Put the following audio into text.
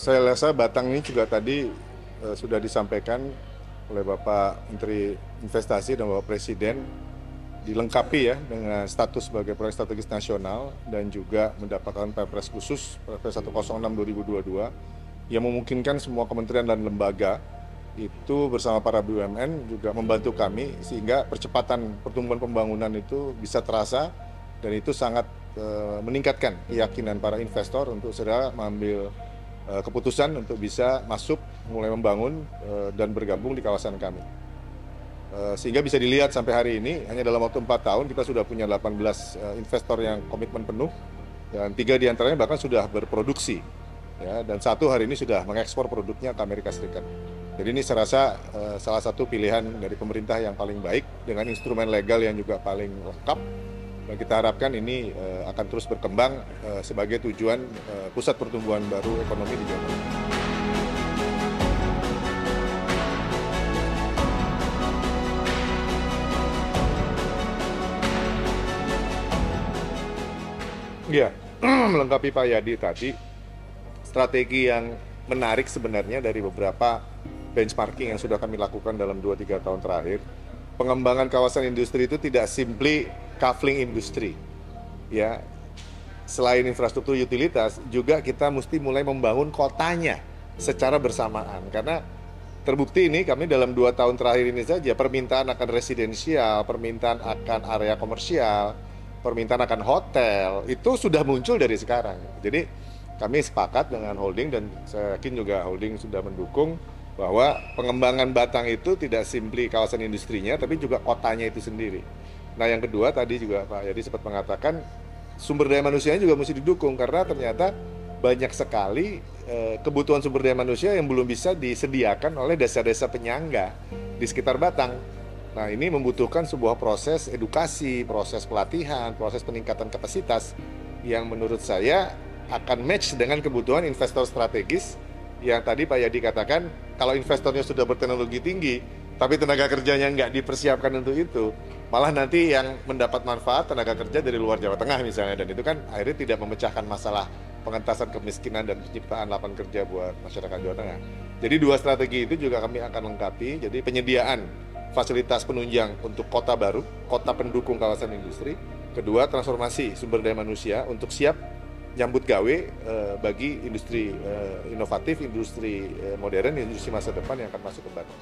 saya rasa Batang ini juga tadi sudah disampaikan oleh Bapak Menteri Investasi dan Bapak Presiden, dilengkapi ya dengan status sebagai proyek strategis nasional dan juga mendapatkan Perpres khusus Perpres 106 2022 yang memungkinkan semua kementerian dan lembaga itu bersama para BUMN juga membantu kami sehingga percepatan pertumbuhan pembangunan itu bisa terasa dan itu sangat meningkatkan keyakinan para investor untuk segera mengambil keputusan untuk bisa masuk, mulai membangun dan bergabung di kawasan kami. Sehingga bisa dilihat sampai hari ini, hanya dalam waktu 4 tahun kita sudah punya 18 investor yang komitmen penuh, dan 3 diantaranya bahkan sudah berproduksi, ya, dan 1 hari ini sudah mengekspor produknya ke Amerika Serikat. Jadi ini saya rasa salah satu pilihan dari pemerintah yang paling baik, dengan instrumen legal yang juga paling lengkap, dan kita harapkan ini akan terus berkembang sebagai tujuan pusat pertumbuhan baru ekonomi di Jawa Tengah. Ya, melengkapi Pak Yadi tadi, strategi yang menarik sebenarnya dari beberapa benchmarking yang sudah kami lakukan dalam 2-3 tahun terakhir. Pengembangan kawasan industri itu tidak simply coupling industri. Ya, selain infrastruktur utilitas, juga kita mesti mulai membangun kotanya secara bersamaan. Karena terbukti ini kami dalam 2 tahun terakhir ini saja, permintaan akan residensial, permintaan akan area komersial, permintaan akan hotel, itu sudah muncul dari sekarang. Jadi kami sepakat dengan holding dan saya yakin juga holding sudah mendukung bahwa pengembangan Batang itu tidak simply kawasan industrinya, tapi juga kotanya itu sendiri. Nah yang kedua tadi juga Pak Yadi sempat mengatakan sumber daya manusianya juga mesti didukung karena ternyata banyak sekali kebutuhan sumber daya manusia yang belum bisa disediakan oleh desa-desa penyangga di sekitar Batang. Nah ini membutuhkan sebuah proses edukasi, proses pelatihan, proses peningkatan kapasitas yang menurut saya akan match dengan kebutuhan investor strategis yang tadi Pak Yadi katakan kalau investornya sudah berteknologi tinggi tapi tenaga kerjanya nggak dipersiapkan untuk itu, malah nanti yang mendapat manfaat tenaga kerja dari luar Jawa Tengah misalnya, dan itu kan akhirnya tidak memecahkan masalah pengentasan kemiskinan dan penciptaan lapangan kerja buat masyarakat Jawa Tengah. Jadi 2 strategi itu juga kami akan lengkapi, jadi penyediaan fasilitas penunjang untuk kota baru, kota pendukung kawasan industri. Kedua, transformasi sumber daya manusia untuk siap nyambut gawe bagi industri inovatif, industri modern, industri masa depan yang akan masuk ke Batang.